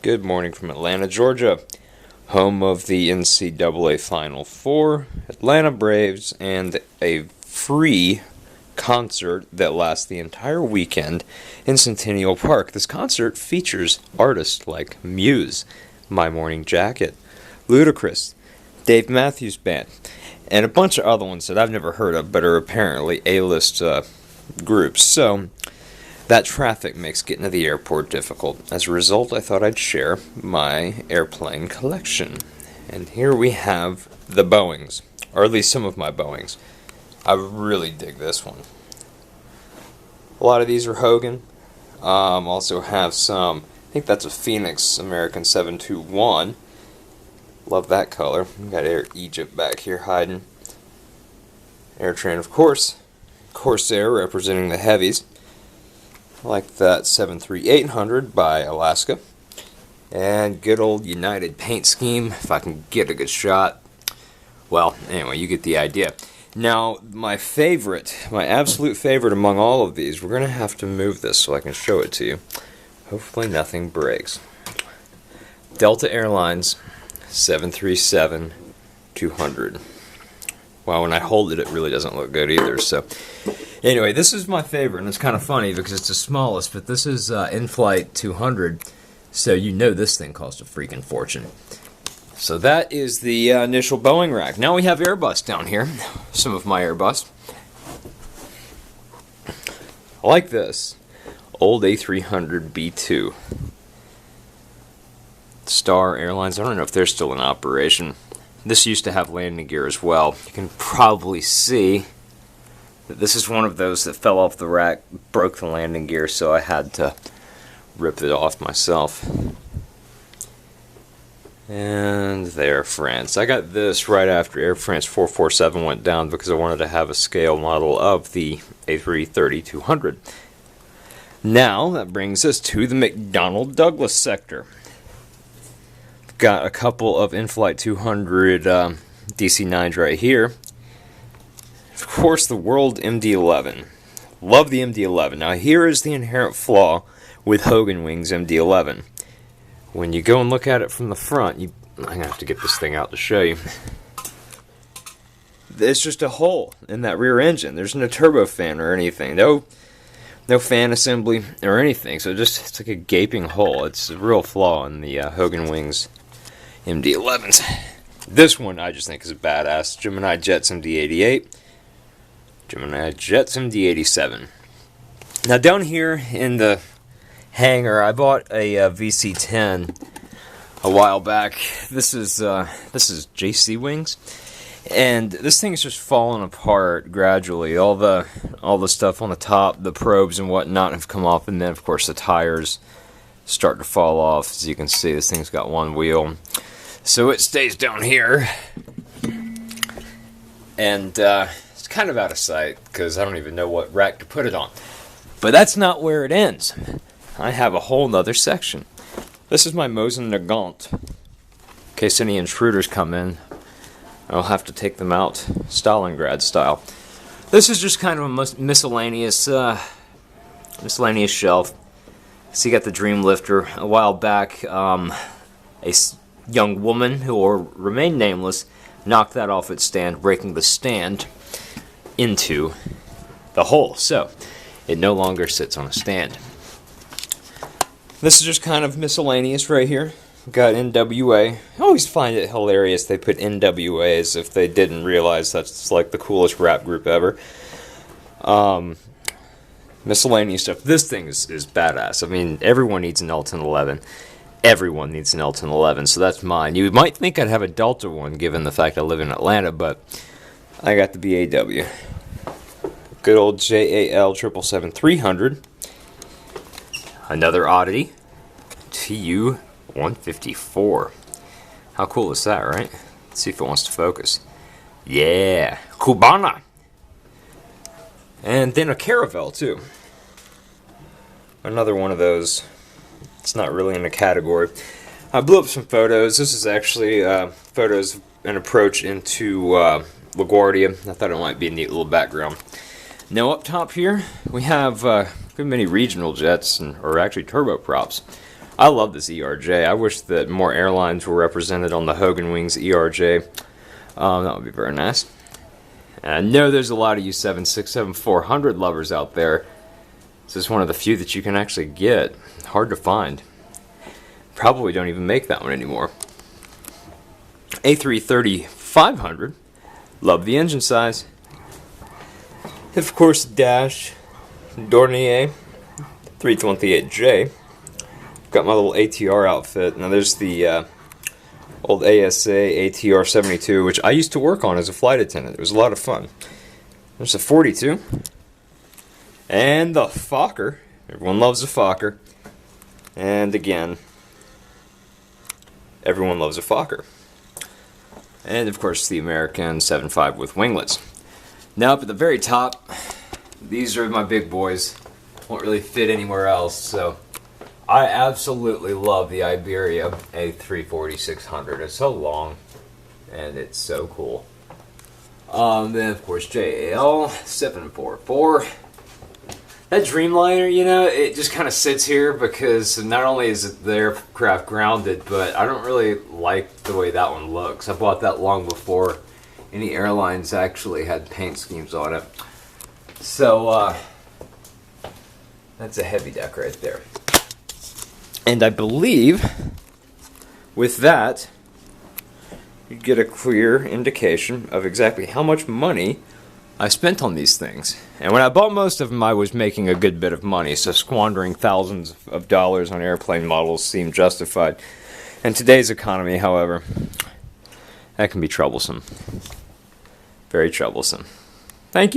Good morning from Atlanta, Georgia, home of the NCAA Final Four, Atlanta Braves, and a free concert that lasts the entire weekend in Centennial Park. This concert features artists like Muse, My Morning Jacket, Ludacris, Dave Matthews Band, and a bunch of other ones that I've never heard of but are apparently A-list groups. So that traffic makes getting to the airport difficult. As a result, I thought I'd share my airplane collection. And here we have the Boeings, or at least some of my Boeings. I really dig this one. A lot of these are Hogan. Also have some, I think that's a Phoenix American 721. Love that color. We got Air Egypt back here hiding. AirTran, of course. Corsair representing the heavies. I like that 73800 by Alaska. And good old United paint scheme, if I can get a good shot. Well, anyway, you get the idea. Now, my absolute favorite among all of these, we're going to have to move this so I can show it to you. Hopefully nothing breaks. Delta Airlines 737-200. Wow, when I hold it, it really doesn't look good either. So, anyway, this is my favorite, and it's kind of funny because it's the smallest, but this is Inflight 200, so you know this thing cost a freaking fortune. So that is the initial Boeing rack. Now we have Airbus down here, some of my Airbus. I like this. Old A300B2. Star Airlines, I don't know if they're still in operation. This used to have landing gear as well. You can probably see that this is one of those that fell off the rack, broke the landing gear, so I had to rip it off myself. And Air France. I got this right after Air France 447 went down because I wanted to have a scale model of the A330-200. Now, that brings us to the McDonnell Douglas sector. Got a couple of Inflight 200 DC-9s right here. Of course, the World MD-11. Love the MD-11. Now, here is the inherent flaw with Hogan Wings MD-11. When you go and look at it from the front, I'm going to have to get this thing out to show you. There's just a hole in that rear engine. There's no turbofan or anything. No fan assembly or anything. So it's like a gaping hole. It's a real flaw in the Hogan Wings MD-11s. This one I just think is a badass. Gemini Jets MD-88. Gemini Jets MD-87. Now down here in the hangar, I bought a VC-10 a while back. This is JC Wings, and this thing is just falling apart gradually. All the stuff on the top, the probes and whatnot, have come off, and then of course the tires start to fall off. As you can see, this thing's got one wheel. So it stays down here, and it's kind of out of sight because I don't even know what rack to put it on. But that's not where it ends. I have a whole nother section. This is my Mosin Nagant. In case any intruders come in, I'll have to take them out Stalingrad style. This is just kind of a miscellaneous shelf. So you got the Dream Lifter. A while back, a young woman who will remain nameless knocked that off its stand, breaking the stand into the hole. So it no longer sits on a stand. This is just kind of miscellaneous right here. Got NWA. I always find it hilarious they put NWA as if they didn't realize that's like the coolest rap group ever. Miscellaneous stuff. This thing is badass. I mean, everyone needs an Elton 11. Everyone needs an Elton 11, so that's mine. You might think I'd have a Delta one given the fact I live in Atlanta, but I got the BAW. Good old JAL 777-300. Another oddity, TU-154. How cool is that, right? Let's see if it wants to focus. Yeah, Cubana. And then a Caravel, too. Another one of those. It's not really in a category. I blew up some photos. This is actually photos of an approach into LaGuardia. I thought it might be a neat little background. Now up top here, we have good many regional jets, or actually turboprops. I love this ERJ. I wish that more airlines were represented on the Hogan Wings ERJ. That would be very nice. And I know there's a lot of you 767-400 lovers out there. This is one of the few that you can actually get. Hard to find. Probably don't even make that one anymore. A330-500. Love the engine size. Of course, Dash Dornier 328J. Got my little ATR outfit. Now there's the old ASA ATR 72, which I used to work on as a flight attendant. It was a lot of fun. There's a 42. And the Fokker. Everyone loves a Fokker. And again, everyone loves a Fokker. And of course the American 7.5 with winglets. Now up at the very top, these are my big boys. Won't really fit anywhere else, so I absolutely love the Iberia A340-600. It's so long, and it's so cool. Then of course JAL 744. That Dreamliner, you know, it just kind of sits here because not only is the aircraft grounded, but I don't really like the way that one looks. I bought that long before any airlines actually had paint schemes on it. So, that's a heavy deck right there. And I believe with that, you get a clear indication of exactly how much money I spent on these things. And when I bought most of them, I was making a good bit of money, so squandering thousands of dollars on airplane models seemed justified. In today's economy, however, that can be troublesome. Very troublesome. Thank you.